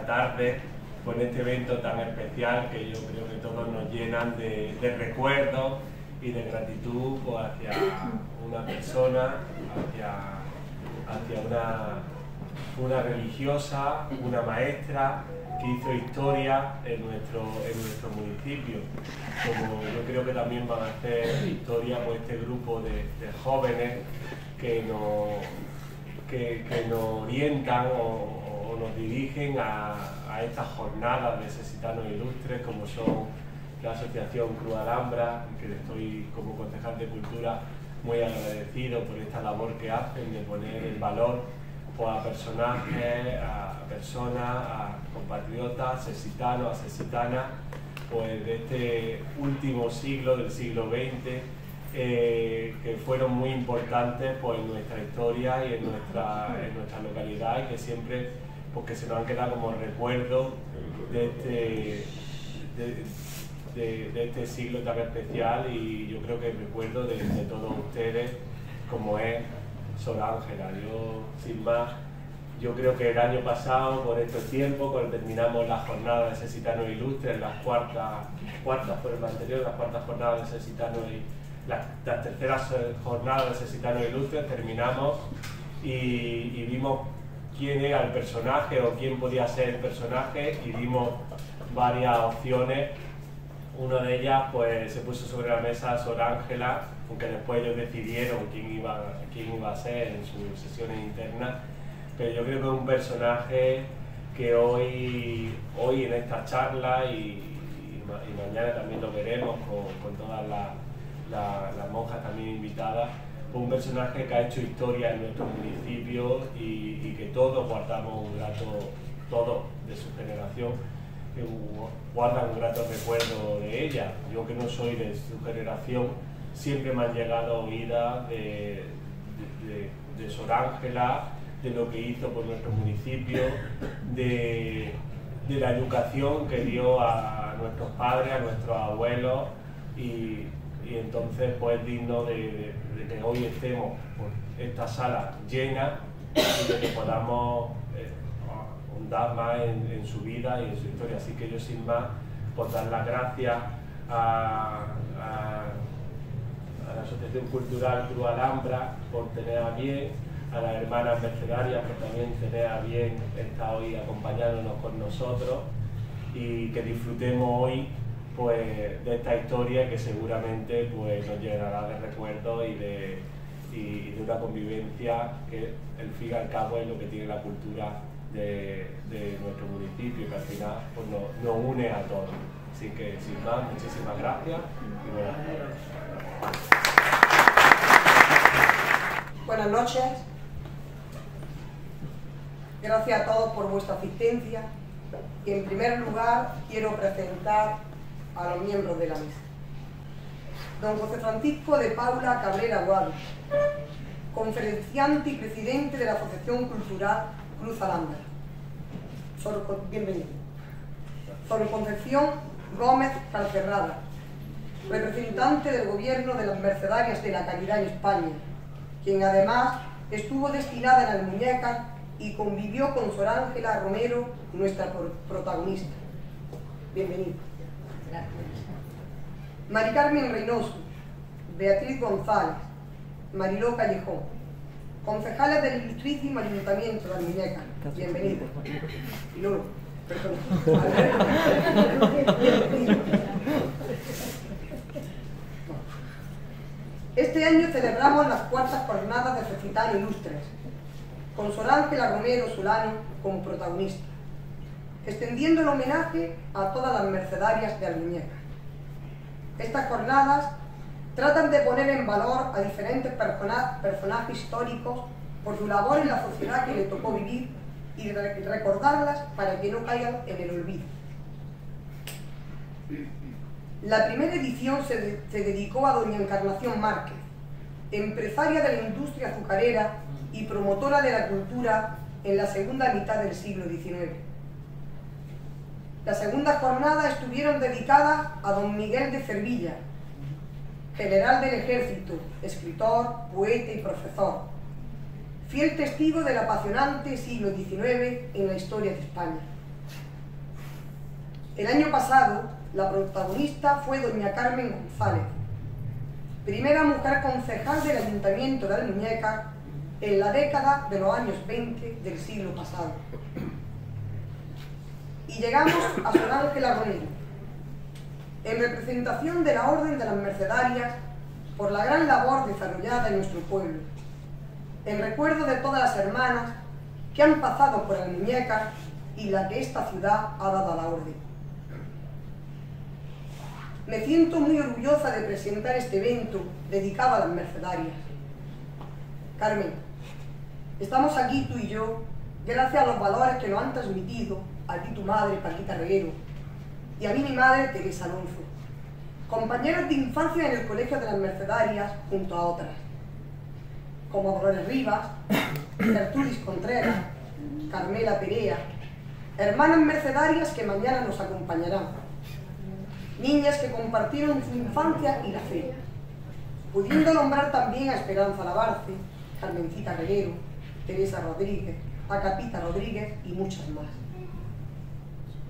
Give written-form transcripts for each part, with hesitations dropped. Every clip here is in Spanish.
tarde, pues en este evento tan especial que yo creo que todos nos llenan de recuerdos y de gratitud pues, hacia una persona, hacia una religiosa, una maestra que hizo historia en nuestro municipio. Como yo creo que también van a hacer historia pues, este grupo de jóvenes que nos orientan o nos dirigen a estas jornadas de Sesitanos Ilustres, como son la Asociación Cruz Alhambra, que estoy como concejal de Cultura muy agradecido por esta labor que hacen de poner el valor pues, a personajes, a personas, a compatriotas, sesitanos, a sesitanas, pues de este último siglo, del siglo XX, que fueron muy importantes pues, en nuestra historia y en nuestra localidad, y que siempre porque se nos han quedado como recuerdo de este siglo tan especial, y yo creo que el recuerdo de todos ustedes, como es Sor Ángela. Yo, sin más, yo creo que el año pasado, por estos tiempos, cuando terminamos la jornada de Sesitanos Ilustres, las cuartas fueron las anteriores, las cuartas jornadas de Sesitanos y las terceras jornadas de Sesitanos Ilustres, terminamos y vimos quién era el personaje o quién podía ser el personaje, y dimos varias opciones. Una de ellas pues se puso sobre la mesa Sor Ángela, aunque después ellos decidieron quién iba a ser en sus sesiones internas, pero yo creo que es un personaje que hoy en esta charla y mañana también lo veremos con todas las monjas también invitadas, un personaje que ha hecho historia en nuestro municipio y que todos guardamos un grato, todos de su generación, que guardan un grato recuerdo de ella. Yo que no soy de su generación, siempre me han llegado oídas de Sor Ángela, de lo que hizo por nuestro municipio, de la educación que dio a nuestros padres, a nuestros abuelos, y entonces pues es digno de que hoy estemos por esta sala llena y de que podamos ahondar más en su vida y en su historia. Así que yo, sin más, pues dar las gracias a la Asociación Cultural Cruz Alhambra por tener a bien, a las hermanas mercedarias por también tener a bien estar hoy acompañándonos con nosotros, y que disfrutemos hoy pues de esta historia que seguramente pues nos llenará de recuerdos y de una convivencia que al fin y al cabo es lo que tiene la cultura de nuestro municipio, que al final pues, nos une a todos. Así que sin más, muchísimas gracias y buenas noches. Buenas noches. Gracias a todos por vuestra asistencia, y en primer lugar quiero presentar a los miembros de la mesa. Don José Francisco de Paula Cabrera Guado, conferenciante y presidente de la Asociación Cultural Cruz Alhambra. Bienvenido. Sor Concepción Gómez Calcerrada, representante del Gobierno de las Mercedarias de la Caridad en España, quien además estuvo destinada en Almuñécar y convivió con Sor Ángela Romero, nuestra protagonista. Bienvenido. Gracias. Mari Carmen Reynoso, Beatriz González, Mariló Callejón, concejales del Ilustrísimo Ayuntamiento de Almuñécar. Bienvenido. Y luego, perdón. Este año celebramos las cuartas jornadas de Sesitanos Ilustres, con Sor Ángela Romero Solano como protagonista, extendiendo el homenaje a todas las mercedarias de Almuñécar. Estas jornadas tratan de poner en valor a diferentes personajes históricos por su labor en la sociedad que le tocó vivir, y recordarlas para que no caigan en el olvido. La primera edición se dedicó a doña Encarnación Márquez, empresaria de la industria azucarera y promotora de la cultura en la segunda mitad del siglo XIX. La segunda jornada estuvieron dedicadas a don Miguel de Cervilla, general del ejército, escritor, poeta y profesor, fiel testigo del apasionante siglo XIX en la historia de España. El año pasado, la protagonista fue doña Carmen González, primera mujer concejal del Ayuntamiento de Almuñécar en la década de los años 20 del siglo pasado. Y llegamos a Sor Ángela Romero, en representación de la Orden de las Mercedarias por la gran labor desarrollada en nuestro pueblo, en recuerdo de todas las hermanas que han pasado por Almuñécar y la que esta ciudad ha dado a la Orden. Me siento muy orgullosa de presentar este evento dedicado a las mercedarias. Carmen, estamos aquí tú y yo gracias a los valores que nos han transmitido a ti tu madre, Paquita Reguero, y a mí mi madre, Teresa Alonso, compañeros de infancia en el Colegio de las Mercedarias junto a otras, como Dolores Rivas, Gertrudis Contreras, Carmela Perea, hermanas mercedarias que mañana nos acompañarán, niñas que compartieron su infancia y la fe, pudiendo nombrar también a Esperanza Labarce, Carmencita Reguero, Teresa Rodríguez, a Capita Rodríguez y muchas más.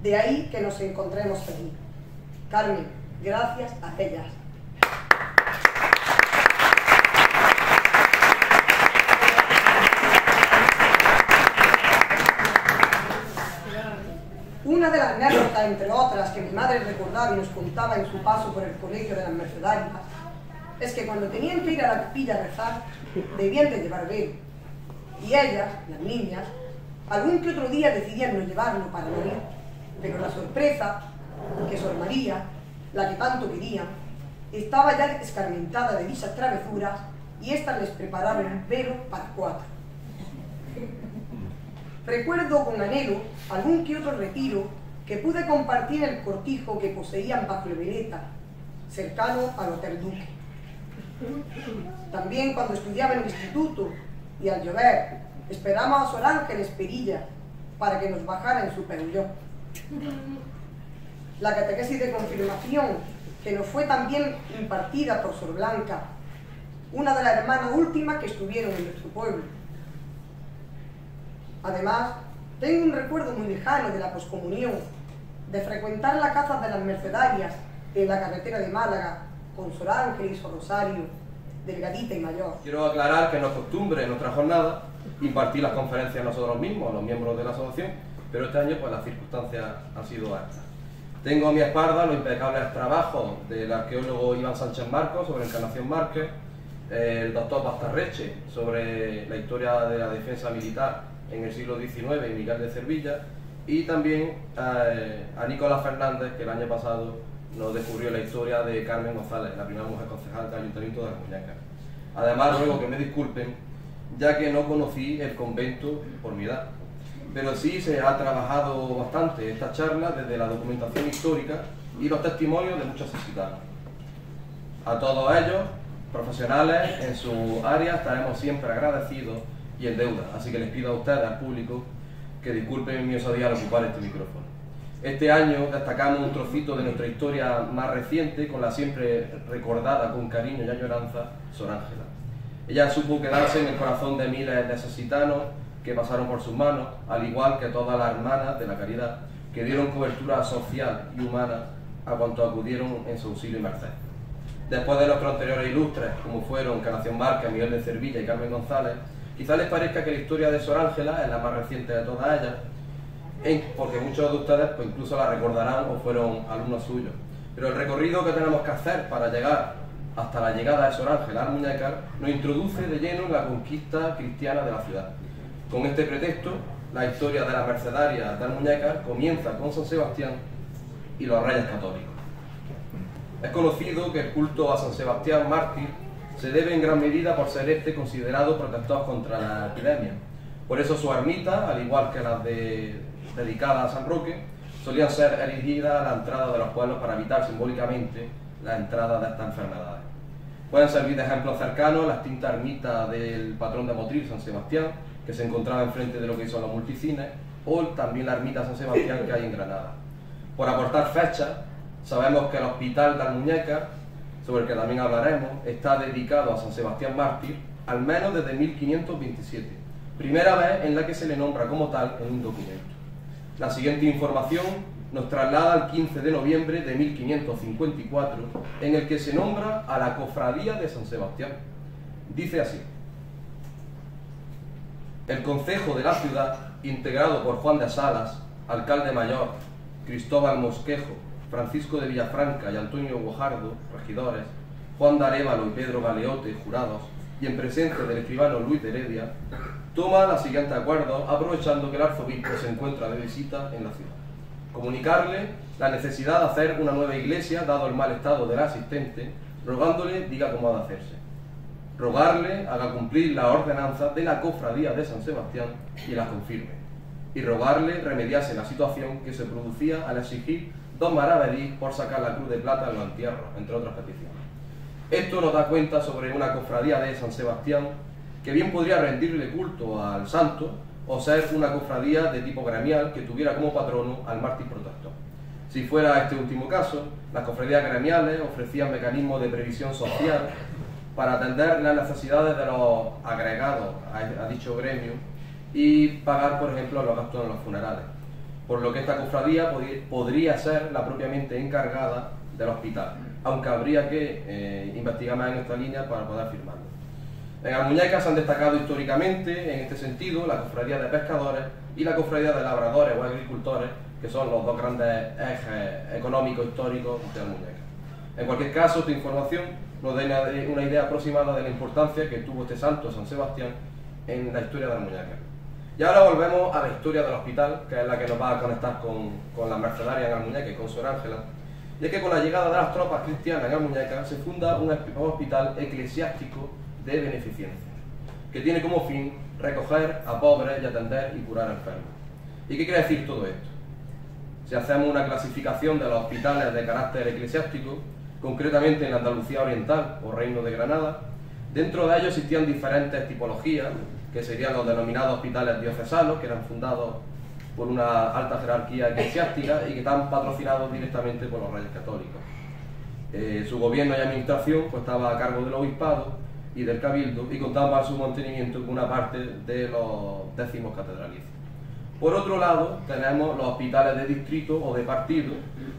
De ahí que nos encontremos aquí. Carmen, gracias a ellas. Una de las anécdotas, entre otras, que mi madre recordaba y nos contaba en su paso por el Colegio de las Mercedarias, es que cuando tenían que ir a la capilla a rezar, debían de llevar velo. Y ellas, las niñas, algún que otro día decidían no llevarlo para no ir. Pero la sorpresa, que Sor María, la que tanto querían, estaba ya escarmentada de dichas travesuras y éstas les prepararon un velo para 4. Recuerdo con anhelo algún que otro retiro que pude compartir en el cortijo que poseían bajo la veleta, cercano al Hotel Duque. También cuando estudiaba en el instituto y al llover esperábamos a Sor Ángeles Perilla para que nos bajara en su perullón. La catequesis de confirmación que nos fue también impartida por Sor Blanca, una de las hermanas últimas que estuvieron en nuestro pueblo. Además, tengo un recuerdo muy lejano de la poscomunión, de frecuentar la casa de las Mercedarias en la carretera de Málaga, con Sor Ángeles, Sor Rosario, Delgadita y Mayor. Quiero aclarar que no es costumbre en nuestra jornada impartir las conferencias nosotros mismos, los miembros de la asociación, pero este año pues las circunstancias han sido estas. Tengo a mi espalda los impecables trabajos del arqueólogo Iván Sánchez Marcos sobre Encarnación Márquez, el doctor Bastarreche sobre la historia de la defensa militar en el siglo XIX y Miguel de Cervilla, y también a Nicolás Fernández, que el año pasado nos descubrió la historia de Carmen González, la primera mujer concejal del Ayuntamiento de Almuñécar. Además, ruego que me disculpen, ya que no conocí el convento por mi edad, pero sí se ha trabajado bastante esta charla desde la documentación histórica y los testimonios de muchos asisitanos. A todos ellos, profesionales en su área, estaremos siempre agradecidos y en deuda, así que les pido a ustedes, al público, que disculpen mi osadía al ocupar este micrófono. Este año destacamos un trocito de nuestra historia más reciente con la siempre recordada con cariño y añoranza Sor Ángela. Ella supo quedarse en el corazón de miles de asisitanos que pasaron por sus manos, al igual que todas las hermanas de la caridad que dieron cobertura social y humana a cuantos acudieron en su auxilio y merced. Después de nuestros anteriores ilustres, como fueron Encarnación Márquez, Miguel de Cervilla y Carmen González, quizá les parezca que la historia de Sor Ángela es la más reciente de todas ellas, porque muchos de ustedes pues, incluso la recordarán o fueron alumnos suyos. Pero el recorrido que tenemos que hacer para llegar hasta la llegada de Sor Ángela a Almuñécar nos introduce de lleno en la conquista cristiana de la ciudad. Con este pretexto, la historia de las mercedarias de Almuñécar comienza con San Sebastián y los Reyes Católicos. Es conocido que el culto a San Sebastián mártir se debe en gran medida por ser este considerado protector contra la epidemia. Por eso su ermita, al igual que las dedicadas a San Roque, solían ser erigidas a la entrada de los pueblos para evitar simbólicamente la entrada de estas enfermedades. Pueden servir de ejemplo cercano la extinta ermita del patrón de Motril, San Sebastián, que se encontraba enfrente de lo que son los multicines, o también la ermita San Sebastián que hay en Granada. Por aportar fechas, sabemos que el hospital de Almuñécar, sobre el que también hablaremos, está dedicado a San Sebastián mártir al menos desde 1527, primera vez en la que se le nombra como tal en un documento. La siguiente información nos traslada al 15 de noviembre de 1554, en el que se nombra a la Cofradía de San Sebastián. Dice así: el concejo de la ciudad, integrado por Juan de Salas, alcalde mayor, Cristóbal Mosquejo, Francisco de Villafranca y Antonio Guajardo, regidores, Juan de Arévalo y Pedro Galeote, jurados, y en presencia del escribano Luis de Heredia, toma el siguiente acuerdo, aprovechando que el arzobispo se encuentra de visita en la ciudad. Comunicarle la necesidad de hacer una nueva iglesia, dado el mal estado de la asistente, rogándole diga cómo ha de hacerse. Rogarle haga cumplir la ordenanza de la cofradía de San Sebastián y las confirme. Y rogarle remediase la situación que se producía al exigir 2 maravedís por sacar la cruz de plata en los entierros, entre otras peticiones. Esto nos da cuenta sobre una cofradía de San Sebastián que bien podría rendirle culto al santo o ser una cofradía de tipo gremial que tuviera como patrono al mártir protector. Si fuera este último caso, las cofradías gremiales ofrecían mecanismos de previsión social para atender las necesidades de los agregados a dicho gremio y pagar, por ejemplo, los gastos en los funerales, por lo que esta cofradía podría ser la propiamente encargada del hospital, aunque habría que investigar más en esta línea para poder firmarlo. En Almuñécar se han destacado históricamente, en este sentido, la cofradía de pescadores y la cofradía de labradores o agricultores, que son los dos grandes ejes económicos históricos de Almuñécar. En cualquier caso, esta información nos da una idea aproximada de la importancia que tuvo este santo, San Sebastián, en la historia de Almuñécar. Y ahora volvemos a la historia del hospital, que es la que nos va a conectar con la mercedaria en Almuñécar y con Sor Ángela. Y es que con la llegada de las tropas cristianas en Almuñécar se funda un hospital eclesiástico de beneficencia, que tiene como fin recoger a pobres y atender y curar a enfermos. ¿Y qué quiere decir todo esto? Si hacemos una clasificación de los hospitales de carácter eclesiástico, concretamente en la Andalucía Oriental o Reino de Granada, dentro de ellos existían diferentes tipologías, que serían los denominados hospitales diocesanos, que eran fundados por una alta jerarquía eclesiástica y que están patrocinados directamente por los reyes católicos. Su gobierno y administración pues, estaba a cargo del obispado y del cabildo y contaban para su mantenimiento con una parte de los décimos catedralicios. Por otro lado, tenemos los hospitales de distrito o de partido,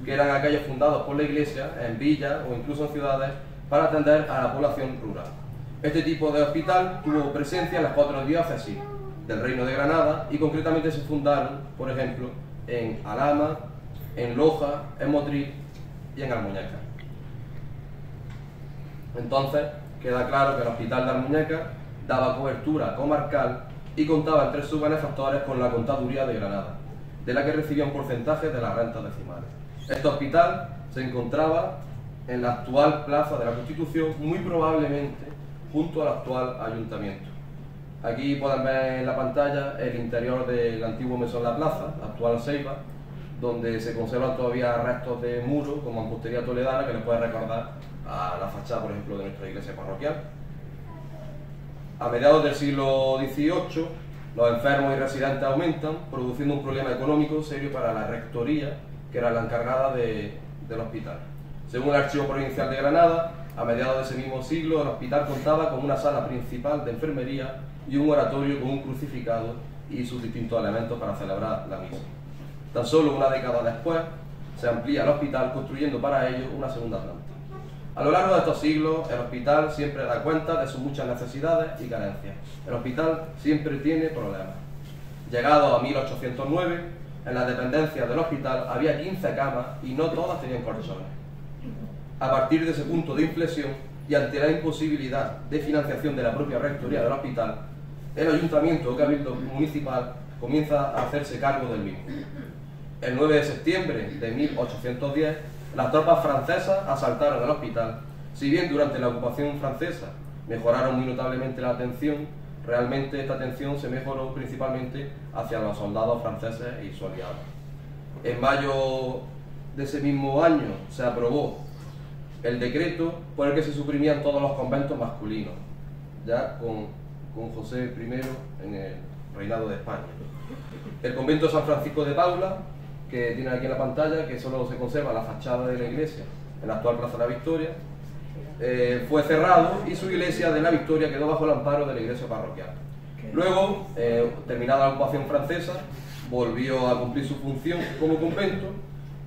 que eran aquellos fundados por la Iglesia en villas o incluso en ciudades para atender a la población rural. Este tipo de hospital tuvo presencia en las 4 diócesis del Reino de Granada y concretamente se fundaron, por ejemplo, en Alhama, en Loja, en Motril y en Almuñécar. Entonces, queda claro que el hospital de Almuñécar daba cobertura comarcal y contaba entre sus benefactores con la Contaduría de Granada, de la que recibía un porcentaje de las rentas decimales. Este hospital se encontraba en la actual Plaza de la Constitución, muy probablemente junto al actual ayuntamiento. Aquí pueden ver en la pantalla el interior del antiguo Mesón La Plaza, la actual Ceiba, donde se conservan todavía restos de muro con mampostería toledana que les puede recordar a la fachada, por ejemplo, de nuestra iglesia parroquial. A mediados del siglo XVIII, los enfermos y residentes aumentan, produciendo un problema económico serio para la rectoría, que era la encargada del hospital. Según el Archivo Provincial de Granada, a mediados de ese mismo siglo, el hospital contaba con una sala principal de enfermería y un oratorio con un crucificado y sus distintos elementos para celebrar la misa. Tan solo una década después, se amplía el hospital construyendo para ello una segunda planta. A lo largo de estos siglos, el hospital siempre da cuenta de sus muchas necesidades y carencias. El hospital siempre tiene problemas. Llegado a 1809, en las dependencias del hospital había 15 camas y no todas tenían colchones. A partir de ese punto de inflexión y ante la imposibilidad de financiación de la propia rectoría del hospital, el ayuntamiento o cabildo municipal comienza a hacerse cargo del mismo. El 9 de septiembre de 1810, las tropas francesas asaltaron el hospital. Si bien durante la ocupación francesa mejoraron muy notablemente la atención, realmente esta atención se mejoró principalmente hacia los soldados franceses y sus aliados. En mayo de ese mismo año se aprobó el decreto por el que se suprimían todos los conventos masculinos, ya con José I en el reinado de España. El convento de San Francisco de Paula, que tienen aquí en la pantalla, que solo se conserva la fachada de la iglesia en la actual Plaza de la Victoria, fue cerrado y su iglesia de la Victoria quedó bajo el amparo de la iglesia parroquial. Luego, terminada la ocupación francesa, volvió a cumplir su función como convento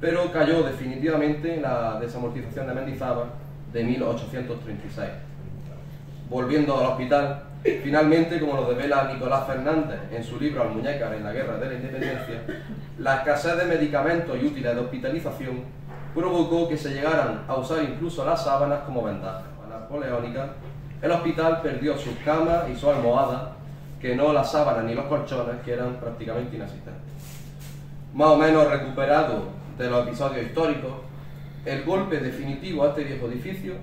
pero cayó definitivamente en la desamortización de Mendizábal de 1836. Volviendo al hospital, finalmente, como nos devela Nicolás Fernández en su libro Almuñécar en la Guerra de la Independencia, la escasez de medicamentos y útiles de hospitalización provocó que se llegaran a usar incluso las sábanas como vendajes. A la napoleónica, el hospital perdió sus camas y sus almohadas, que no las sábanas ni los colchones, que eran prácticamente inexistentes. Más o menos recuperado de los episodios históricos, el golpe definitivo a este viejo edificio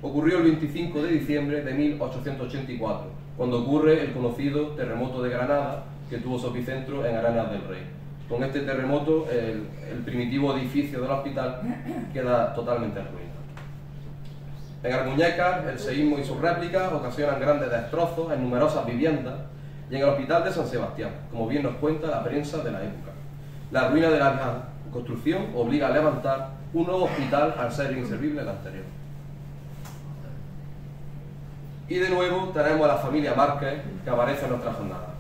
ocurrió el 25 de diciembre de 1884, cuando ocurre el conocido terremoto de Granada, que tuvo su epicentro en Arenas del Rey. Con este terremoto, el primitivo edificio del hospital queda totalmente en ruina. En Almuñécar, el seísmo y sus réplicas ocasionan grandes destrozos en numerosas viviendas y en el hospital de San Sebastián, como bien nos cuenta la prensa de la época. La ruina de la vieja construcción obliga a levantar un nuevo hospital al ser inservible el anterior. Y de nuevo tenemos a la familia Márquez que aparece en nuestra jornada.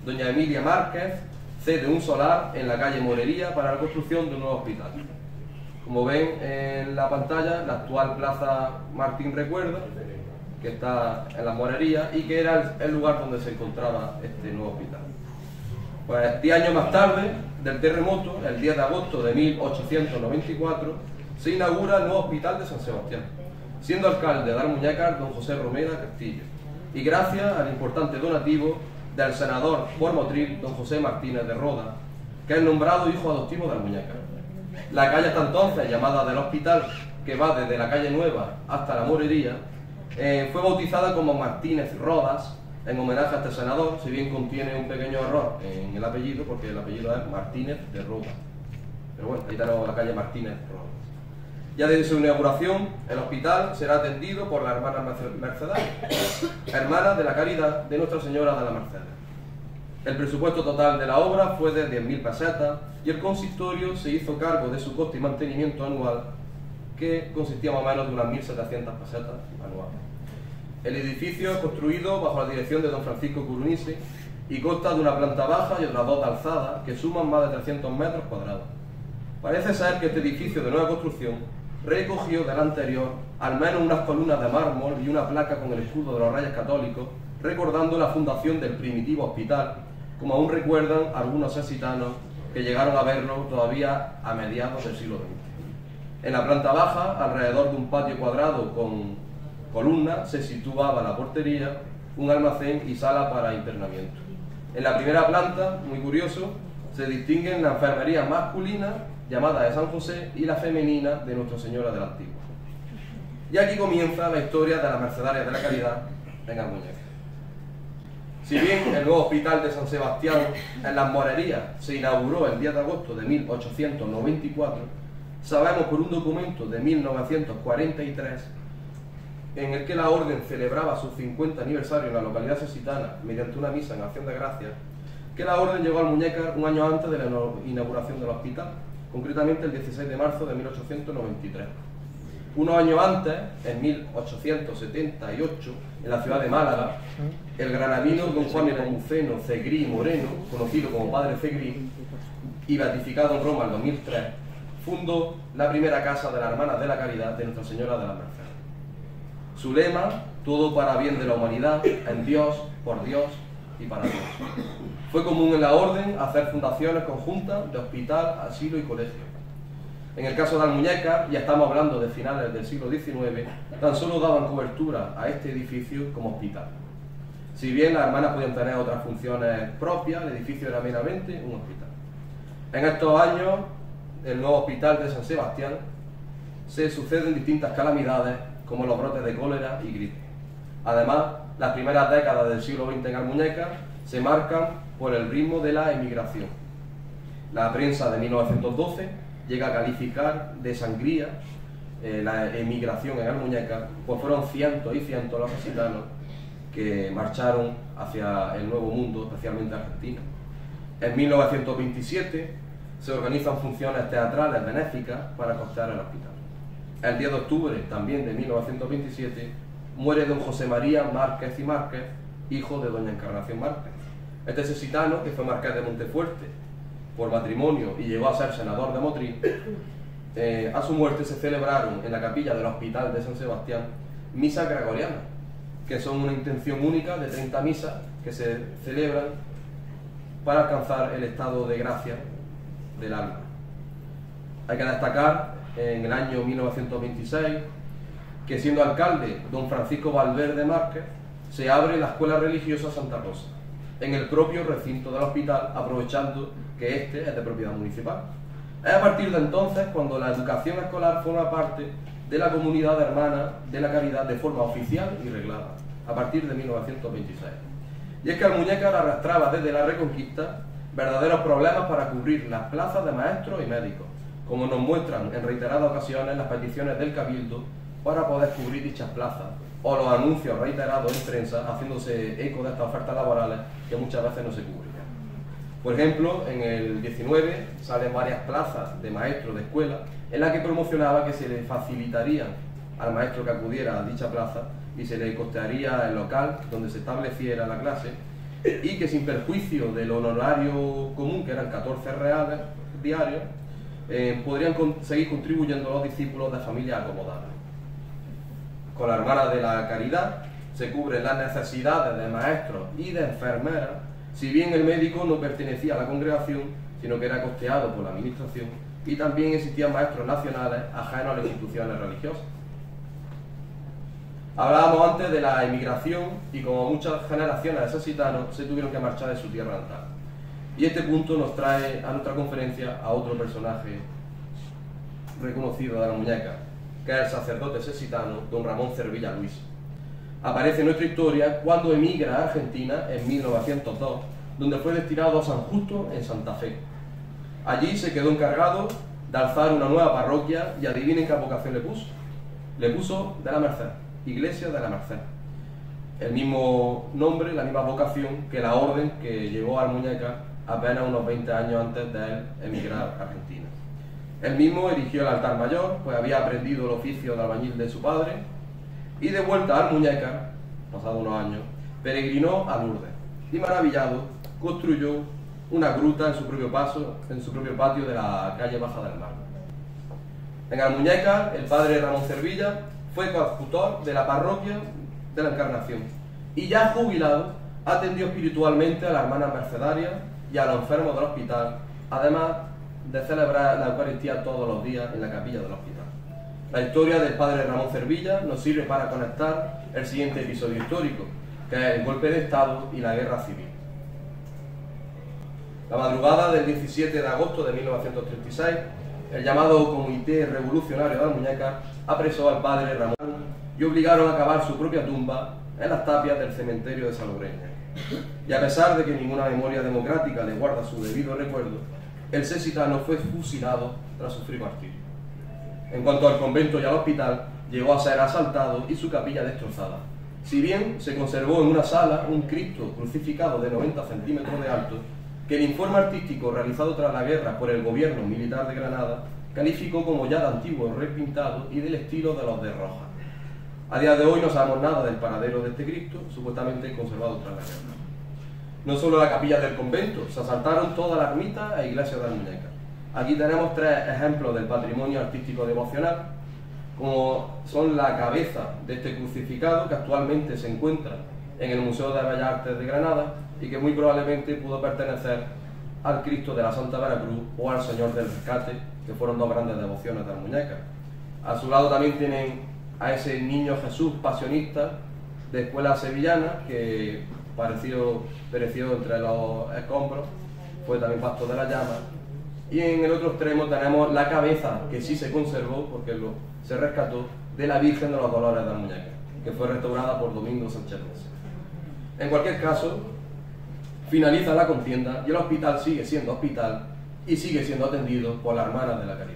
Doña Emilia Márquez cede un solar en la calle Morería para la construcción de un nuevo hospital. Como ven en la pantalla, la actual Plaza Martín Recuerda, que está en la Morería y que era el lugar donde se encontraba este nuevo hospital. Pues 10 años más tarde del terremoto, el 10 de agosto de 1894, se inaugura el nuevo hospital de San Sebastián, siendo alcalde de Almuñécar don José Romera Castillo, y gracias al importante donativo del senador por Motril don José Martínez de Roda, que es nombrado hijo adoptivo de Almuñécar. La calle hasta entonces, llamada del Hospital, que va desde la calle Nueva hasta la Morería, fue bautizada como Martínez Rodas, en homenaje a este senador, si bien contiene un pequeño error en el apellido, porque el apellido es Martínez de Roda. Pero bueno, ahí tenemos la calle Martínez Rodas. Ya desde su inauguración, el hospital será atendido por la hermana Mercedes, hermana de la Caridad de Nuestra Señora de la Mercedes. El presupuesto total de la obra fue de 10.000 pesetas y el consistorio se hizo cargo de su coste y mantenimiento anual, que consistía más o menos de unas 1.700 pesetas anuales. El edificio es construido bajo la dirección de don Francisco Curunice y consta de una planta baja y otras dos de alzada que suman más de 300 metros cuadrados. Parece ser que este edificio de nueva construcción recogió del anterior al menos unas columnas de mármol y una placa con el escudo de los Reyes Católicos, recordando la fundación del primitivo hospital, como aún recuerdan algunos exitanos que llegaron a verlo todavía a mediados del siglo XX. En la planta baja, alrededor de un patio cuadrado con columnas, se situaba la portería, un almacén y sala para internamiento. En la primera planta, muy curioso, se distinguen la enfermería masculina, llamada de San José, y la femenina de Nuestra Señora del Antiguo. Y aquí comienza la historia de las Mercedarias de la Caridad en Almuñécar. Si bien el nuevo hospital de San Sebastián en las Morerías se inauguró el 10 de agosto de 1894, sabemos por un documento de 1943 en el que la orden celebraba su 50 aniversario en la localidad sesitana mediante una misa en acción de gracias, que la orden llegó a Almuñécar un año antes de la inauguración del hospital, concretamente el 16 de marzo de 1893. Unos años antes, en 1878, en la ciudad de Málaga, el granadino don Juan Nepomuceno Cegrí Moreno, conocido como Padre Cegrí, y beatificado en Roma en 2003, fundó la primera casa de las Hermanas de la Caridad de Nuestra Señora de las Mercedes. Su lema, todo para bien de la humanidad, en Dios, por Dios y para Dios. Fue común en la orden hacer fundaciones conjuntas de hospital, asilo y colegio. En el caso de Almuñécar, ya estamos hablando de finales del siglo XIX, tan solo daban cobertura a este edificio como hospital. Si bien las hermanas podían tener otras funciones propias, el edificio era meramente un hospital. En estos años, el nuevo hospital de San Sebastián se suceden distintas calamidades, como los brotes de cólera y gripe. Además, las primeras décadas del siglo XX en Almuñécar se marcan por el ritmo de la emigración. La prensa de 1912 llega a calificar de sangría la emigración en Almuñécar, pues fueron cientos y cientos los gitanos que marcharon hacia el Nuevo Mundo, especialmente Argentina. En 1927 se organizan funciones teatrales benéficas para costear el hospital. El 10 de octubre, también de 1927, muere don José María Márquez y Márquez, hijo de doña Encarnación Márquez. Este sesitano, que fue marqués de Montefuerte por matrimonio y llegó a ser senador de Motril, a su muerte se celebraron en la capilla del Hospital de San Sebastián misas gregorianas, que son una intención única de 30 misas que se celebran para alcanzar el estado de gracia del alma. Hay que destacar en el año 1926 que, siendo alcalde don Francisco Valverde Márquez, se abre la Escuela Religiosa Santa Rosa en el propio recinto del hospital, aprovechando que este es de propiedad municipal. Es a partir de entonces cuando la educación escolar forma parte de la comunidad hermana de la caridad de forma oficial y reglada, a partir de 1926. Y es que Almuñécar arrastraba desde la Reconquista verdaderos problemas para cubrir las plazas de maestros y médicos, como nos muestran en reiteradas ocasiones las peticiones del Cabildo para poder cubrir dichas plazas, o los anuncios reiterados en prensa haciéndose eco de estas ofertas laborales que muchas veces no se cubren. Por ejemplo, en el 19 salen varias plazas de maestros de escuela en las que promocionaba que se le facilitarían al maestro que acudiera a dicha plaza y se le costearía el local donde se estableciera la clase, y que sin perjuicio del honorario común, que eran 14 reales diarios, podrían seguir contribuyendo los discípulos de familias acomodadas. Con la Hermana de la Caridad se cubren las necesidades de maestros y de enfermeras, si bien el médico no pertenecía a la congregación, sino que era costeado por la administración, y también existían maestros nacionales ajenos a las instituciones religiosas. Hablábamos antes de la emigración, y como muchas generaciones de sesitanos se tuvieron que marchar de su tierra natal. Y este punto nos trae a nuestra conferencia a otro personaje reconocido de Almuñécar, que es el sacerdote sesitano don Ramón Cervilla Luis. Aparece en nuestra historia cuando emigra a Argentina en 1902, donde fue destinado a San Justo en Santa Fe. Allí se quedó encargado de alzar una nueva parroquia, y adivinen qué vocación le puso. Le puso de la Merced, Iglesia de la Merced. El mismo nombre, la misma vocación que la orden que llevó a Almuñécar apenas unos 20 años antes de él emigrar a Argentina. Él mismo erigió el altar mayor, pues había aprendido el oficio de albañil de su padre, y de vuelta a Almuñécar, pasados unos años, peregrinó a Lourdes y, maravillado, construyó una gruta en su propio patio de la calle Baja del Mar. En Almuñécar, el padre Ramón Cervilla fue coadjutor de la parroquia de la Encarnación, y ya jubilado atendió espiritualmente a la hermana mercedaria y a los enfermos del hospital, además de celebrar la Eucaristía todos los días en la capilla del hospital. La historia del padre Ramón Cervilla nos sirve para conectar el siguiente episodio histórico, que es el golpe de Estado y la guerra civil. La madrugada del 17 de agosto de 1936, el llamado Comité Revolucionario de Almuñécar apresó al padre Ramón y obligaron a cavar su propia tumba en las tapias del cementerio de Salobreña. Y a pesar de que ninguna memoria democrática le guarda su debido recuerdo, el sesitano fue fusilado tras sufrir martirio. En cuanto al convento y al hospital, llegó a ser asaltado y su capilla destrozada. Si bien se conservó en una sala un Cristo crucificado de 90 centímetros de alto, que el informe artístico realizado tras la guerra por el gobierno militar de Granada calificó como ya de antiguo repintado y del estilo de los de Rojas. A día de hoy no sabemos nada del paradero de este Cristo, supuestamente conservado tras la guerra. No solo la capilla del convento, se asaltaron toda la ermita e iglesia de Almuñécar. Aquí tenemos 3 ejemplos del patrimonio artístico devocional, como son la cabeza de este crucificado, que actualmente se encuentra en el Museo de Bellas Artes de Granada y que muy probablemente pudo pertenecer al Cristo de la Santa Veracruz o al Señor del Rescate, que fueron 2 grandes devociones de Almuñécar. A su lado también tienen a ese niño Jesús pasionista de escuela sevillana, que pereció entre los escombros, fue también pasto de la llama. Y en el otro extremo tenemos la cabeza, que sí se conservó, porque se rescató, de la Virgen de los Dolores de Almuñécar, que fue restaurada por Domingo Sánchez Mesa. En cualquier caso, finaliza la contienda y el hospital sigue siendo hospital y sigue siendo atendido por las Hermanas de la Caridad.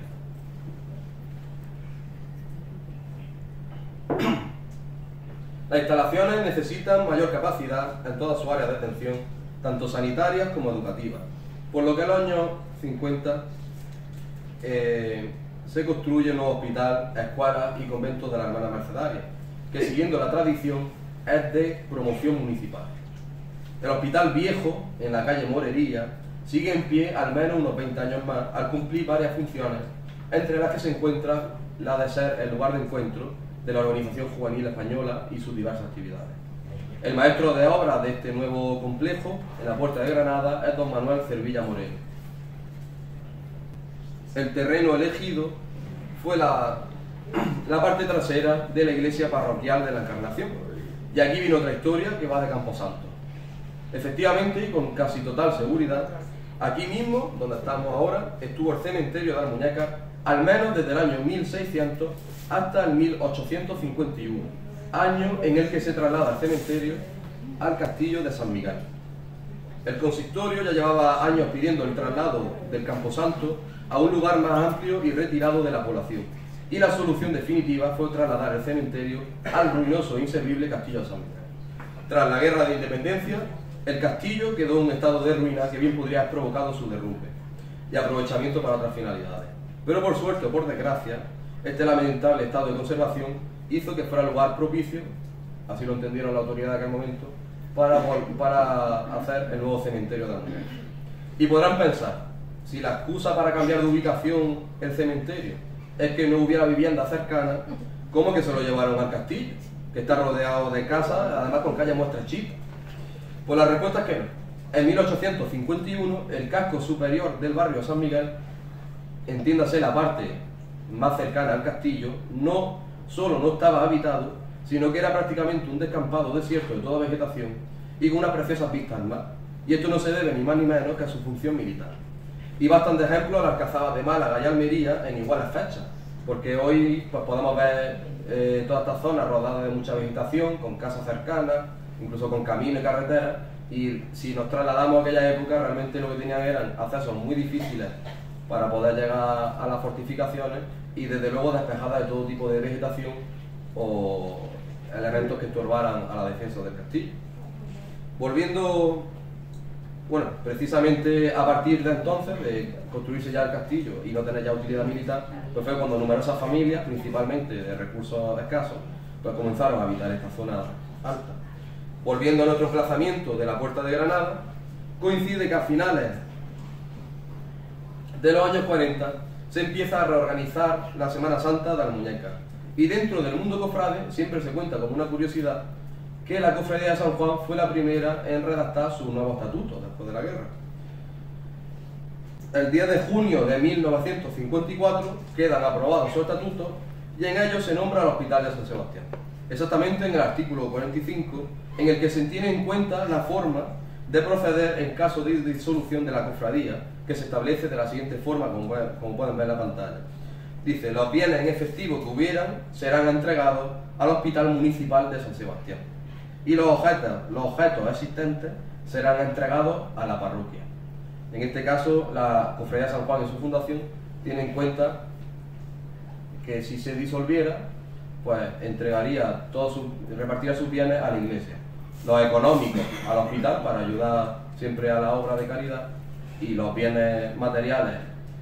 Las instalaciones necesitan mayor capacidad en todas sus áreas de atención, tanto sanitarias como educativas, por lo que en los años 50 se construye un nuevo hospital, escuelas y conventos de la Hermana Mercedaria, que siguiendo la tradición es de promoción municipal. El Hospital Viejo, en la calle Morería, sigue en pie al menos unos 20 años más, al cumplir varias funciones entre las que se encuentra la de ser el lugar de encuentro de la Organización Juvenil Española y sus diversas actividades. El maestro de obras de este nuevo complejo, en la Puerta de Granada, es don Manuel Cervilla Moreno. El terreno elegido fue la parte trasera de la iglesia parroquial de la Encarnación. Y aquí viene otra historia que va de Camposanto. Efectivamente, y con casi total seguridad, aquí mismo, donde estamos ahora, estuvo el cementerio de Almuñécar al menos desde el año 1600 hasta el 1851, año en el que se traslada el cementerio al castillo de San Miguel. El consistorio ya llevaba años pidiendo el traslado del Camposanto a un lugar más amplio y retirado de la población, y la solución definitiva fue trasladar el cementerio al ruinoso e inservible castillo de San Miguel. Tras la guerra de independencia, el castillo quedó en un estado de ruina que bien podría haber provocado su derrumbe y aprovechamiento para otras finalidades. Pero por suerte o por desgracia, este lamentable estado de conservación hizo que fuera lugar propicio, así lo entendieron la autoridad de aquel momento, para hacer el nuevo cementerio de Almuñécar. Y podrán pensar, si la excusa para cambiar de ubicación el cementerio es que no hubiera vivienda cercana, ¿cómo que se lo llevaron al castillo? Que está rodeado de casas, además con calles muy estrechitas. Pues la respuesta es que no. En 1851, el casco superior del barrio San Miguel, entiéndase la parte más cercana al castillo, no solo no estaba habitado, sino que era prácticamente un descampado desierto de toda vegetación y con unas preciosas vistas al mar. Y esto no se debe ni más ni menos que a su función militar. Y bastan de ejemplo las cazadas de Málaga y Almería en iguales fechas, porque hoy pues, podemos ver todas estas zonas rodeadas de mucha vegetación, con casas cercanas, incluso con caminos y carreteras, y si nos trasladamos a aquella época, realmente lo que tenían eran accesos muy difíciles para poder llegar a las fortificaciones y desde luego despejadas de todo tipo de vegetación o elementos que estorbaran a la defensa del castillo. Volviendo, bueno, precisamente a partir de entonces, de construirse ya el castillo y no tener ya utilidad militar, pues fue cuando numerosas familias, principalmente de recursos escasos, pues comenzaron a habitar esta zona alta. Volviendo a nuestro emplazamiento de la Puerta de Granada, coincide que a finales de los años 40 se empieza a reorganizar la Semana Santa de Almuñécar. Y dentro del mundo cofrade siempre se cuenta como una curiosidad que la Cofradía de San Juan fue la primera en redactar su nuevo estatuto después de la guerra. El 10 de junio de 1954 quedan aprobados sus estatutos y en ellos se nombra el Hospital de San Sebastián. Exactamente en el artículo 45, en el que se tiene en cuenta la forma de proceder en caso de disolución de la cofradía, que se establece de la siguiente forma, como pueden ver en la pantalla. Dice, los bienes en efectivo que hubieran serán entregados al Hospital Municipal de San Sebastián y los objetos existentes serán entregados a la parroquia. En este caso, la Cofradía de San Juan en su fundación tiene en cuenta que si se disolviera, pues repartiría sus bienes a la iglesia, los económicos al hospital para ayudar siempre a la obra de caridad y los bienes materiales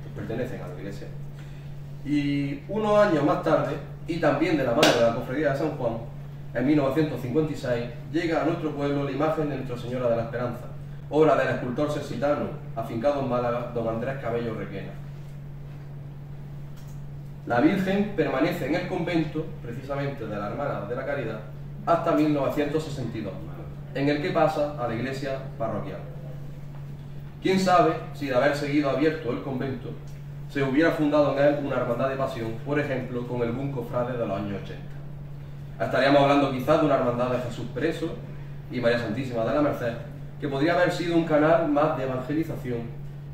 que pertenecen a la iglesia. Y unos años más tarde, y también de la mano de la Cofradía de San Juan, en 1956 llega a nuestro pueblo la imagen de Nuestra Señora de la Esperanza, obra del escultor sextano afincado en Málaga, don Andrés Cabello Requena. La Virgen permanece en el convento, precisamente de la Hermana de la Caridad, hasta 1962, en el que pasa a la iglesia parroquial. Quién sabe si de haber seguido abierto el convento se hubiera fundado en él una hermandad de pasión, por ejemplo, con el boom cofrade de los años 80. Estaríamos hablando quizás de una hermandad de Jesús Preso y María Santísima de la Merced, que podría haber sido un canal más de evangelización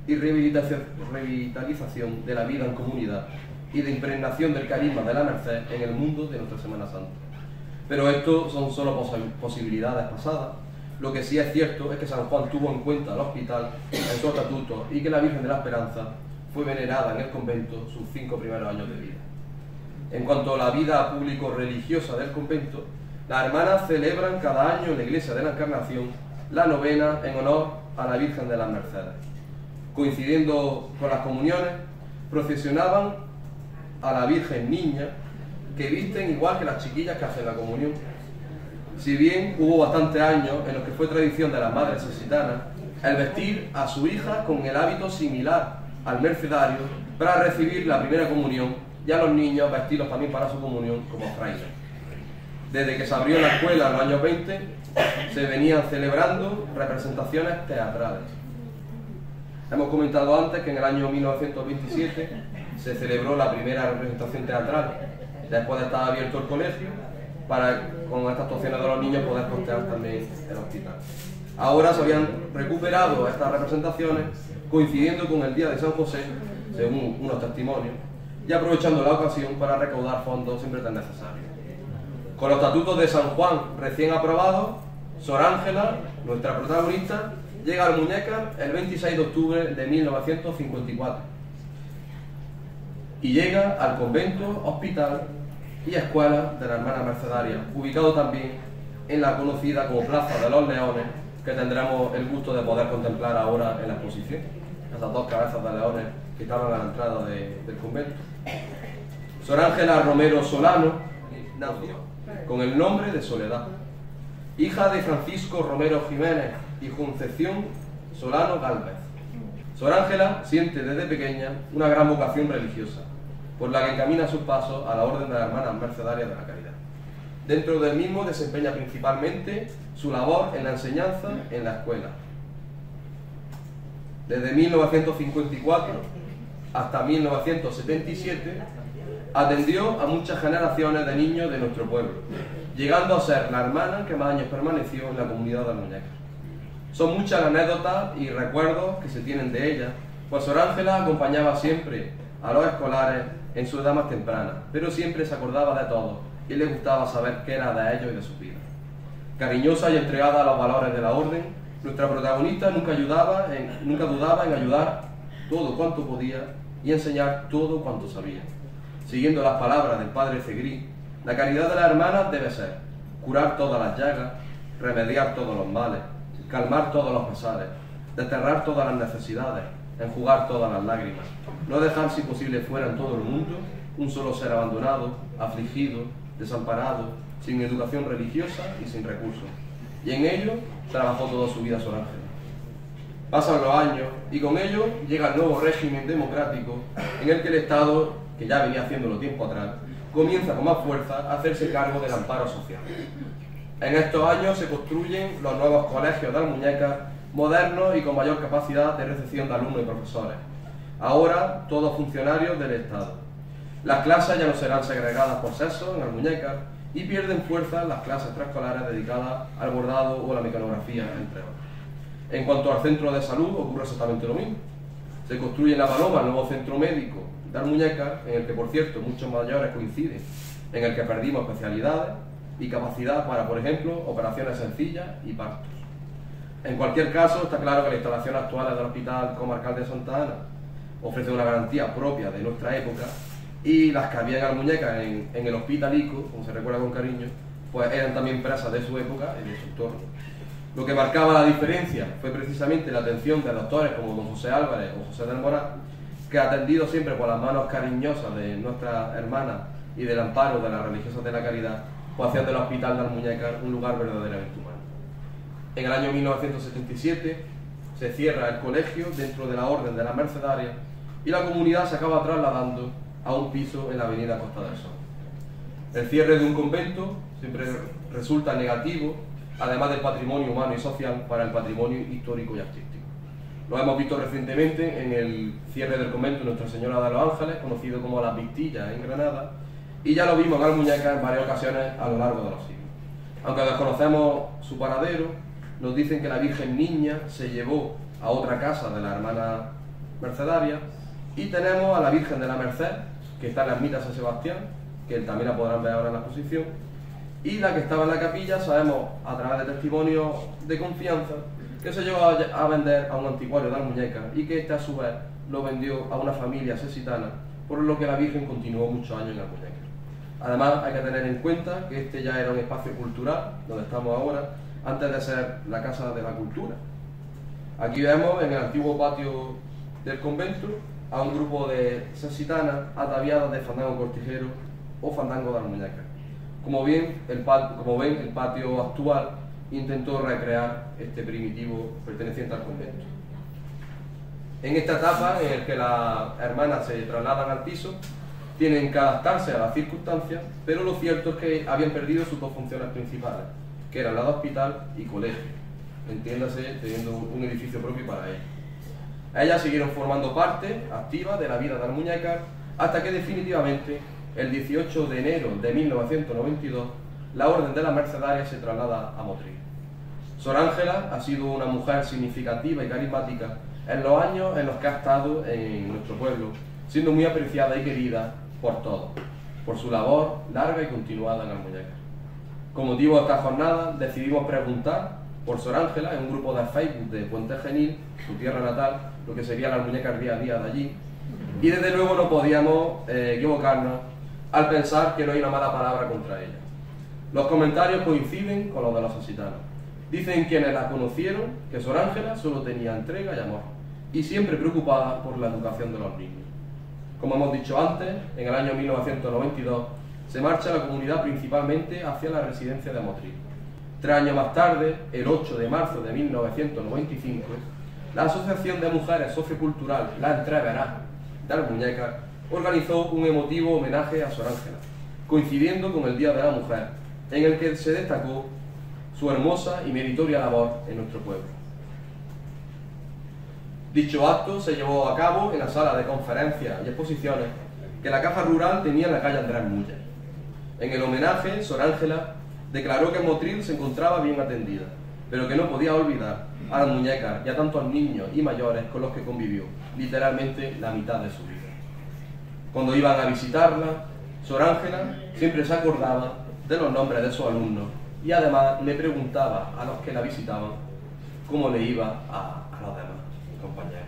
y revitalización de la vida en comunidad y de impregnación del carisma de la Merced en el mundo de nuestra Semana Santa. Pero esto son solo posibilidades pasadas. Lo que sí es cierto es que San Juan tuvo en cuenta el hospital en su estatuto y que la Virgen de la Esperanza fue venerada en el convento sus 5 primeros años de vida. En cuanto a la vida público-religiosa del convento, las hermanas celebran cada año en la iglesia de la Encarnación la novena en honor a la Virgen de las Mercedes. Coincidiendo con las comuniones, procesionaban a la Virgen Niña, que visten igual que las chiquillas que hacen la comunión. Si bien hubo bastantes años en los que fue tradición de las madres sexitanas el vestir a su hija con el hábito similar al mercedario, para recibir la primera comunión y a los niños vestirlos también para su comunión como frailes. Desde que se abrió la escuela en los años 20, se venían celebrando representaciones teatrales. Hemos comentado antes que en el año 1927 se celebró la primera representación teatral, después de estar abierto el colegio, para con estas actuaciones de los niños poder costear también el hospital. Ahora se habían recuperado estas representaciones coincidiendo con el Día de San José, según unos testimonios, y aprovechando la ocasión para recaudar fondos siempre tan necesarios. Con los estatutos de San Juan recién aprobados, Sor Ángela, nuestra protagonista, llega al Almuñécar el 26 de octubre de 1954 y llega al convento, hospital y escuela de la Hermana Mercedaria, ubicado también en la conocida como Plaza de los Leones, que tendremos el gusto de poder contemplar ahora en la exposición. Esas dos cabezas de leones que estaban a la entrada del convento. Sor Ángela Romero Solano nació con el nombre de Soledad, hija de Francisco Romero Jiménez y Concepción Solano Gálvez. Sor Ángela siente desde pequeña una gran vocación religiosa, por la que encamina sus pasos a la Orden de las Hermanas Mercedarias de la Caridad. Dentro del mismo desempeña principalmente su labor en la enseñanza en la escuela. Desde 1954 hasta 1977 atendió a muchas generaciones de niños de nuestro pueblo, llegando a ser la hermana que más años permaneció en la comunidad de Almuñécar. Son muchas las anécdotas y recuerdos que se tienen de ella, pues Sor Ángela acompañaba siempre a los escolares en su edad más temprana, pero siempre se acordaba de todos y le gustaba saber qué era de ellos y de sus vidas. Cariñosa y entregada a los valores de la orden, nuestra protagonista nunca dudaba en ayudar todo cuanto podía y enseñar todo cuanto sabía. Siguiendo las palabras del padre Segrí, la caridad de las hermanas debe ser curar todas las llagas, remediar todos los males, calmar todos los pesares, desterrar todas las necesidades, enjugar todas las lágrimas, no dejar si posible fuera en todo el mundo un solo ser abandonado, afligido, desamparado, sin educación religiosa y sin recursos. Y en ello trabajó toda su vida Sor Ángela. Pasan los años y con ello llega el nuevo régimen democrático en el que el Estado, que ya venía haciéndolo tiempo atrás, comienza con más fuerza a hacerse cargo del amparo social. En estos años se construyen los nuevos colegios de Almuñécar, modernos y con mayor capacidad de recepción de alumnos y profesores. Ahora todos funcionarios del Estado. Las clases ya no serán segregadas por sexo en Almuñécar y pierden fuerza las clases preescolares dedicadas al bordado o la mecanografía, entre otros. En cuanto al centro de salud, ocurre exactamente lo mismo. Se construye en La Paloma el nuevo centro médico de Almuñécar, en el que, por cierto, muchos mayores coinciden, en el que perdimos especialidades y capacidad para, por ejemplo, operaciones sencillas y partos. En cualquier caso, está claro que las instalaciones actuales del Hospital Comarcal de Santa Ana ofrecen una garantía propia de nuestra época, y las que había en Almuñécar, en el Hospitalico, como se recuerda con cariño, pues eran también presas de su época y de su entorno. Lo que marcaba la diferencia fue precisamente la atención de doctores como don José Álvarez o José del Moral, que atendido siempre por las manos cariñosas de nuestras hermanas y del amparo de las religiosas de la caridad, pues hacían del Hospital de Almuñécar un lugar verdaderamente humano. En el año 1977 se cierra el colegio dentro de la Orden de la Mercedaria y la comunidad se acaba trasladando a un piso en la avenida Costa del Sol. El cierre de un convento siempre resulta negativo, además del patrimonio humano y social, para el patrimonio histórico y artístico. Lo hemos visto recientemente en el cierre del convento Nuestra Señora de los Ángeles, conocido como Las Vistillas en Granada, y ya lo vimos en Almuñécar en varias ocasiones a lo largo de los siglos. Aunque desconocemos su paradero, nos dicen que la Virgen Niña se llevó a otra casa de la hermana Mercedaria, y tenemos a la Virgen de la Merced, que está en la ermita San Sebastián, que también la podrán ver ahora en la exposición, y la que estaba en la capilla, sabemos a través de testimonios de confianza, que se llevó a vender a un anticuario de Almuñécar y que este a su vez lo vendió a una familia sesitana, por lo que la Virgen continuó muchos años en Almuñécar. Además, hay que tener en cuenta que este ya era un espacio cultural, donde estamos ahora, antes de ser la Casa de la Cultura. Aquí vemos en el antiguo patio del convento a un grupo de sesitanas ataviadas de fandango cortijero o fandango de Almuñécar. Como ven, el patio actual intentó recrear este primitivo perteneciente al convento. En esta etapa en la que las hermanas se trasladan al piso, tienen que adaptarse a las circunstancias, pero lo cierto es que habían perdido sus dos funciones principales, que eran la de hospital y colegio, entiéndase teniendo un edificio propio para ellas. Ellas siguieron formando parte activa de la vida de Almuñécar hasta que definitivamente, el 18 de enero de 1992, la Orden de las Mercedarias se traslada a Motril. Sor Ángela ha sido una mujer significativa y carismática en los años en los que ha estado en nuestro pueblo, siendo muy apreciada y querida por todos, por su labor larga y continuada en Almuñécar. Con motivo de esta jornada decidimos preguntar por Sor Ángela en un grupo de Facebook de Puente Genil, su tierra natal, lo que sería la Almuñécar día a día de allí, y desde luego no podíamos equivocarnos al pensar que no hay una mala palabra contra ella. Los comentarios coinciden con los de los occitanos. Dicen quienes la conocieron que Sor Ángela solo tenía entrega y amor, y siempre preocupada por la educación de los niños. Como hemos dicho antes, en el año 1992 se marcha la comunidad principalmente hacia la residencia de Motril. 3 años más tarde, el 8 de marzo de 1995, la Asociación de Mujeres Sociocultural La Entreverá de Almuñécar organizó un emotivo homenaje a Sor Ángela, coincidiendo con el Día de la Mujer, en el que se destacó su hermosa y meritoria labor en nuestro pueblo. Dicho acto se llevó a cabo en la sala de conferencias y exposiciones que la Caja Rural tenía en la calle Andrés Muller. En el homenaje, Sor Ángela declaró que Motril se encontraba bien atendida, pero que no podía olvidar a las muñecas y a tantos niños y mayores con los que convivió, literalmente la mitad de su vida. Cuando iban a visitarla, Sor Ángela siempre se acordaba de los nombres de sus alumnos y además le preguntaba a los que la visitaban cómo le iba a los demás compañeros.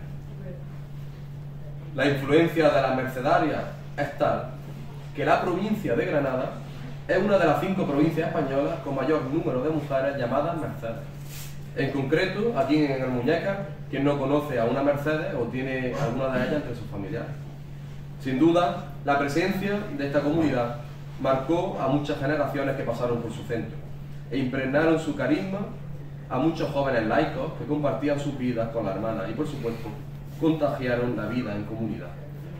La influencia de las mercedarias es tal que la provincia de Granada es una de las 5 provincias españolas con mayor número de mujeres llamadas Mercedes. En concreto, aquí en Almuñécar, quien no conoce a una Mercedes o tiene alguna de ellas entre sus familiares. Sin duda, la presencia de esta comunidad marcó a muchas generaciones que pasaron por su centro e impregnaron su carisma a muchos jóvenes laicos que compartían sus vidas con la hermana y, por supuesto, contagiaron la vida en comunidad.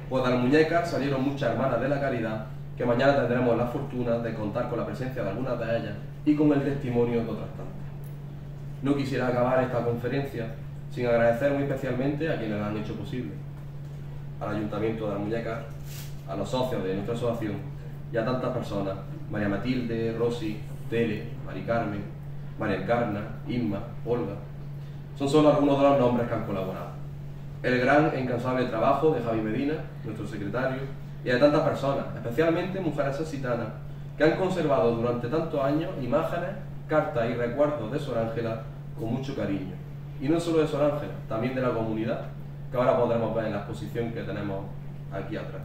Pues de Almuñécar salieron muchas hermanas de la caridad que mañana tendremos la fortuna de contar con la presencia de algunas de ellas y con el testimonio de otras tantas. No quisiera acabar esta conferencia sin agradecer muy especialmente a quienes la han hecho posible: al Ayuntamiento de Almuñécar, a los socios de nuestra asociación y a tantas personas: María Matilde, Rosy, Tere, Mari Carmen, María Encarna, Inma, Olga. Son solo algunos de los nombres que han colaborado. El gran e incansable trabajo de Javi Medina, nuestro secretario, y de tantas personas, especialmente mujeres occitanas, que han conservado durante tantos años imágenes, cartas y recuerdos de Sor Ángela con mucho cariño. Y no solo de Sor Ángela, también de la comunidad, que ahora podremos ver en la exposición que tenemos aquí atrás.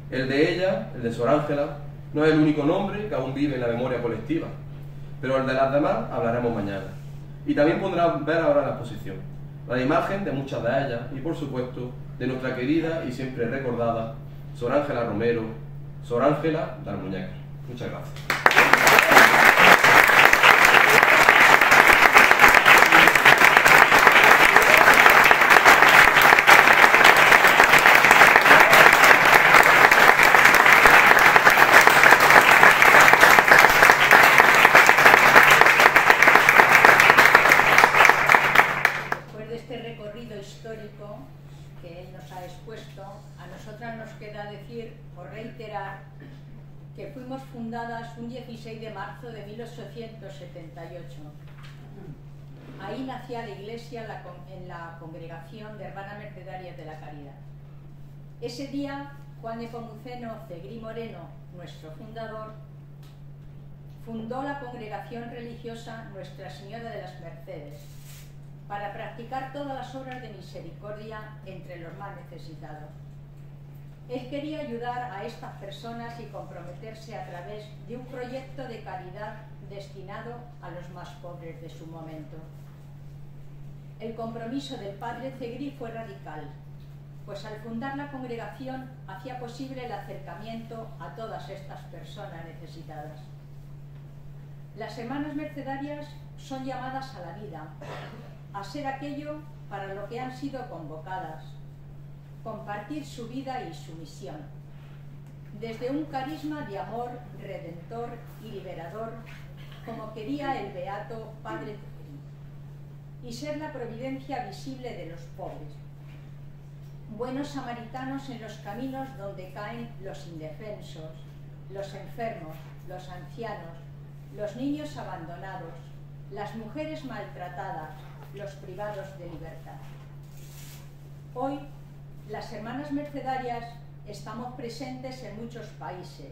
El de ella, el de Sor Ángela, no es el único nombre que aún vive en la memoria colectiva, pero el de las demás hablaremos mañana. Y también podrán ver ahora en la exposición la imagen de muchas de ellas y, por supuesto, de nuestra querida y siempre recordada Sor Ángela Romero, Sor Ángela de Almuñécar. Muchas gracias. Que fuimos fundadas un 16 de marzo de 1878. Ahí nacía la iglesia en la congregación de Hermanas Mercedarias de la Caridad. Ese día, Juan Nepomuceno Zegrí Moreno, nuestro fundador, fundó la congregación religiosa Nuestra Señora de las Mercedes para practicar todas las obras de misericordia entre los más necesitados. Él quería ayudar a estas personas y comprometerse a través de un proyecto de caridad destinado a los más pobres de su momento. El compromiso del padre Zegrí fue radical, pues al fundar la congregación hacía posible el acercamiento a todas estas personas necesitadas. Las hermanas mercedarias son llamadas a la vida, a ser aquello para lo que han sido convocadas, compartir su vida y su misión, desde un carisma de amor redentor y liberador, como quería el beato Padre Tupri, y ser la providencia visible de los pobres, buenos samaritanos en los caminos donde caen los indefensos, los enfermos, los ancianos, los niños abandonados, las mujeres maltratadas, los privados de libertad. Hoy, las hermanas mercedarias estamos presentes en muchos países: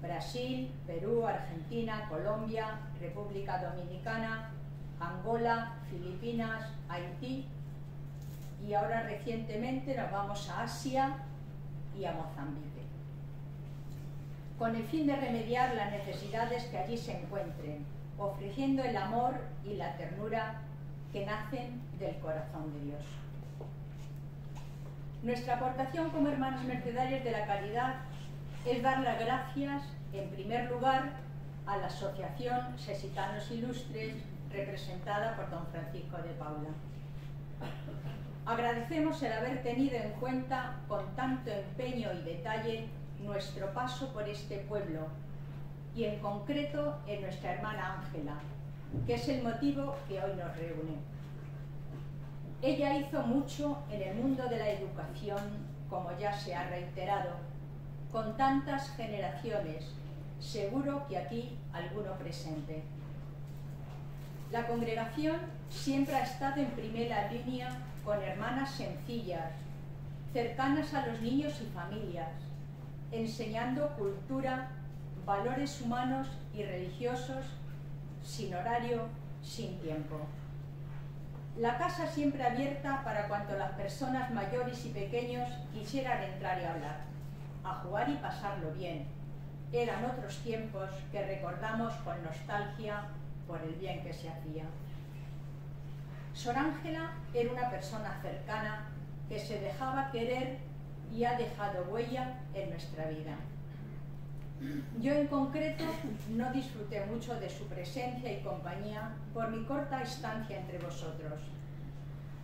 Brasil, Perú, Argentina, Colombia, República Dominicana, Angola, Filipinas, Haití, y ahora recientemente nos vamos a Asia y a Mozambique, con el fin de remediar las necesidades que allí se encuentren, ofreciendo el amor y la ternura que nacen del corazón de Dios. Nuestra aportación como hermanas mercedarias de la caridad es dar las gracias, en primer lugar, a la Asociación Sexitanos Ilustres, representada por don Francisco de Paula. Agradecemos el haber tenido en cuenta con tanto empeño y detalle nuestro paso por este pueblo, y en concreto en nuestra hermana Ángela, que es el motivo que hoy nos reúne. Ella hizo mucho en el mundo de la educación, como ya se ha reiterado, con tantas generaciones, seguro que aquí alguno presente. La congregación siempre ha estado en primera línea con hermanas sencillas, cercanas a los niños y familias, enseñando cultura, valores humanos y religiosos, sin horario, sin tiempo. La casa siempre abierta para cuanto las personas mayores y pequeños quisieran entrar y hablar, a jugar y pasarlo bien. Eran otros tiempos que recordamos con nostalgia por el bien que se hacía. Sor Ángela era una persona cercana que se dejaba querer y ha dejado huella en nuestra vida. Yo en concreto no disfruté mucho de su presencia y compañía por mi corta estancia entre vosotros.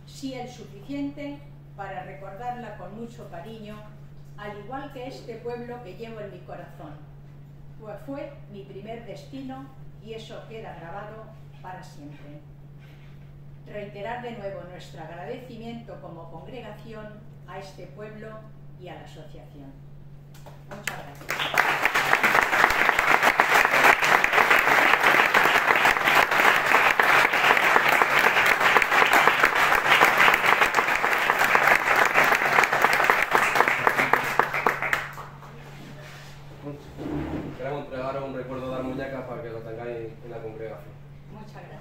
Sí el suficiente para recordarla con mucho cariño, al igual que este pueblo que llevo en mi corazón, pues fue mi primer destino y eso queda grabado para siempre. Reiterar de nuevo nuestro agradecimiento como congregación a este pueblo y a la asociación. Muchas gracias. Queremos entregaros un recuerdo de las muñecas para que lo tengáis en la congregación. Muchas gracias.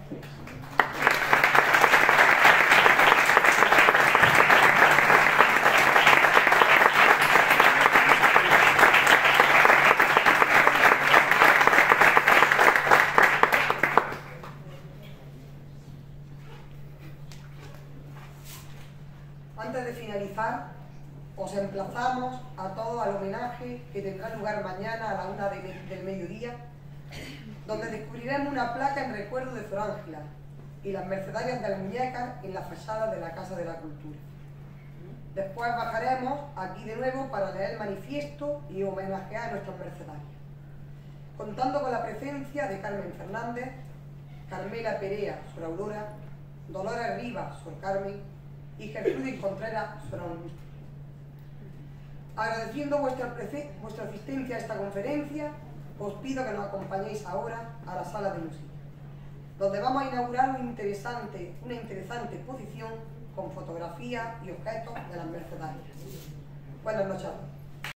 Antes de finalizar, os emplazamos a todos al homenaje que tendrá lugar mañana a la 1 del mediodía, donde descubriremos una placa en recuerdo de Sor Ángela y las mercedarias de Almuñécar en la fachada de la Casa de la Cultura. Después bajaremos aquí de nuevo para leer el manifiesto y homenajear a nuestros mercedarios, contando con la presencia de Carmen Fernández, Carmela Perea, Sor Aurora, Dolores Rivas, Sor Carmen, y Gertrudis Contreras, Sor Augusta. Agradeciendo vuestra asistencia a esta conferencia, os pido que nos acompañéis ahora a la sala de música, donde vamos a inaugurar una interesante exposición con fotografías y objetos de las mercedarias. Buenas noches a todos.